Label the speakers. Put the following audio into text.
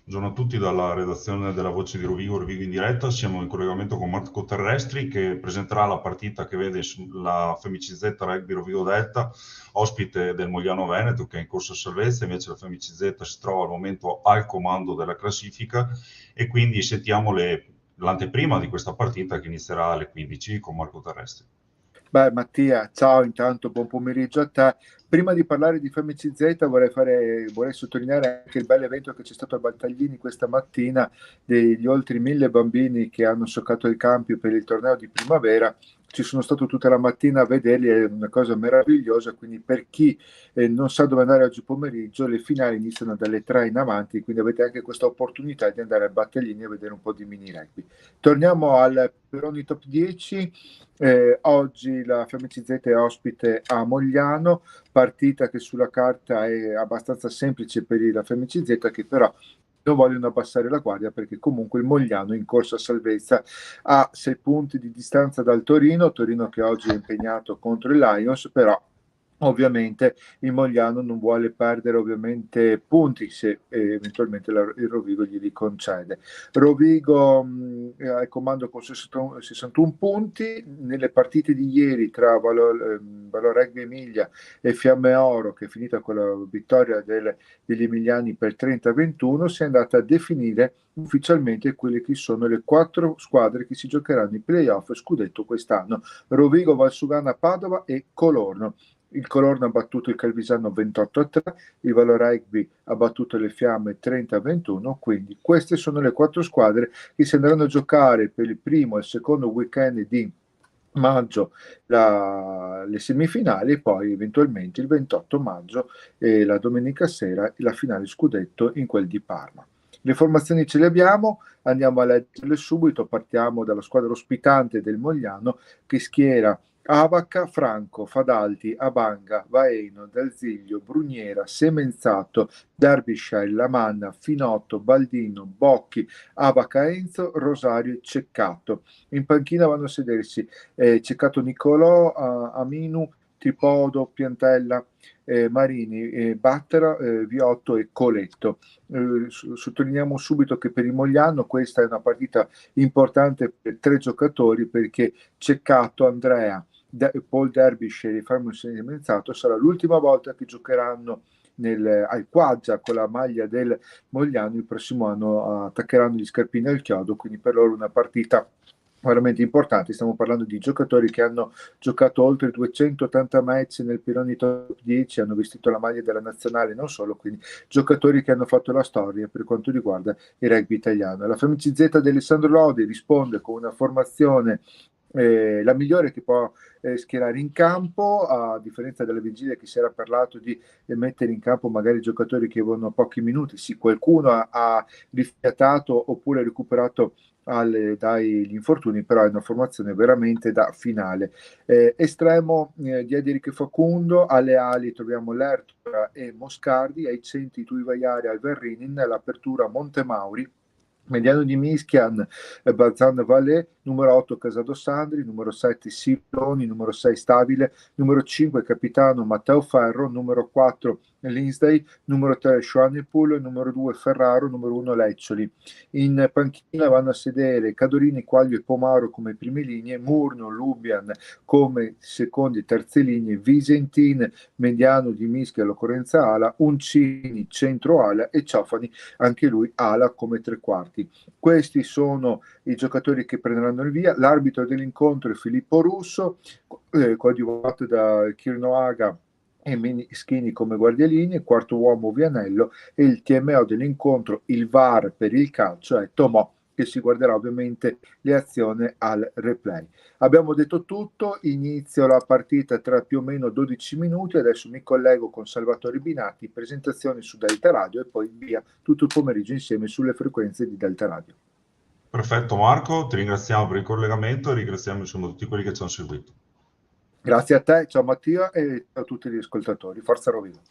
Speaker 1: Buongiorno a tutti dalla redazione della Voce di Rovigo, Rovigo in diretta. Siamo in collegamento con Marco Terrestri che presenterà la partita che vede la FMCZ Rugby Rovigo Delta, ospite del Mogliano Veneto che è in corso a salvezza. Invece la FMCZ si trova al momento al comando della classifica e quindi sentiamo l'anteprima di questa partita che inizierà alle 15 con Marco Terrestri.
Speaker 2: Beh, Mattia, ciao, intanto buon pomeriggio a te. Prima di parlare di FMCZ vorrei sottolineare anche il bel evento che c'è stato a Battaglini questa mattina degli oltre 1000 bambini che hanno scioccato il campio per il torneo di primavera. Ci sono stato tutta la mattina a vederli, è una cosa meravigliosa, quindi per chi non sa dove andare oggi pomeriggio, le finali iniziano dalle 3 in avanti, quindi avete anche questa opportunità di andare a Battaglini a vedere un po' di mini rugby. Torniamo al Peroni Top 10. Oggi la FMCZ è ospite a Mogliano, partita che sulla carta è abbastanza semplice per la FMCZ, che però non vogliono abbassare la guardia perché comunque il Mogliano in corsa a salvezza a 6 punti di distanza dal Torino che oggi è impegnato contro il Lions, però ovviamente il Mogliano non vuole perdere ovviamente punti se eventualmente il Rovigo glieli concede. Rovigo al comando con 61 punti. Nelle partite di ieri tra Valor Rugby Emilia e Fiamme Oro, che è finita con la vittoria degli emiliani per 30-21, si è andata a definire ufficialmente quelle che sono le 4 squadre che si giocheranno i playoff scudetto quest'anno: Rovigo, Valsugana, Padova e Colorno. Il Colorno ha battuto il Calvisano 28-3, il Valor Rugby ha battuto le Fiamme 30-21, quindi queste sono le 4 squadre che si andranno a giocare per il primo e il secondo weekend di maggio le semifinali, poi eventualmente il 28 maggio e la domenica sera la finale scudetto in quel di Parma. Le formazioni ce le abbiamo, andiamo a leggerle subito. Partiamo dalla squadra ospitante del Mogliano, che schiera Avaca, Franco, Fadalti, Abanga, Vaeno, Dalziglio, Bruniera, Semenzato, Derbyshire, Lamanna, Finotto, Baldino, Bocchi, Avaca Enzo, Rosario e Ceccato. In panchina vanno a sedersi Ceccato Nicolò, Aminu, Tripodo, Piantella, Marini, Battera, Viotto e Coletto. Sottolineiamo subito che per il Mogliano questa è una partita importante per 3 giocatori, perché Ceccato, Andrea, Paul Derbyshire e Fermo Semenzato sarà l'ultima volta che giocheranno al Quaggia con la maglia del Mogliano. Il prossimo anno attaccheranno gli scarpini al chiodo, quindi per loro una partita veramente importante. Stiamo parlando di giocatori che hanno giocato oltre 280 match nel Pironi Top 10, hanno vestito la maglia della nazionale, non solo, quindi giocatori che hanno fatto la storia per quanto riguarda il rugby italiano. La FMCZ di Alessandro Lodi risponde con una formazione la migliore che può schierare in campo, a differenza della vigilia che si era parlato di mettere in campo magari giocatori che avevano pochi minuti. Sì, qualcuno ha rifiatato oppure recuperato dagli infortuni, però è una formazione veramente da finale. Estremo di Ederic Facundo, alle ali troviamo Lertora e Moscardi, ai centri Tuivaiari, Alverrinin, all'apertura Montemauri, mediano di Mischian, Bazan Valé, numero 8 Casado Sandri, numero 7 Siloni, numero 6 Stabile, numero 5 capitano Matteo Ferro, numero 4 Lindsay, numero 3 Schwanipul, numero 2 Ferraro, numero 1 Leccioli. In panchina vanno a sedere Cadorini, Quaglio e Pomaro come prime linee, Murno, Lubian come seconde e terze linee, Visentin, mediano di Mischia, l'occorrenza ala, Uncini, centro ala e Ciofani, anche lui ala come tre quarti. Questi sono i giocatori che prenderanno il via. L'arbitro dell'incontro è Filippo Russo, coadiuvato da Kirnoaga e Meschini come guardialinee, quarto uomo Vianello, e il TMO dell'incontro, il VAR per il calcio, è Tomò, che si guarderà ovviamente le azioni al replay. Abbiamo detto tutto, inizio la partita tra più o meno 12 minuti, adesso mi collego con Salvatore Binati, presentazioni su Delta Radio e poi via tutto il pomeriggio insieme sulle frequenze di Delta Radio.
Speaker 1: Perfetto Marco, ti ringraziamo per il collegamento e ringraziamo insomma tutti quelli che ci hanno seguito.
Speaker 2: Grazie a te, ciao Mattia e a tutti gli ascoltatori. Forza Rovino.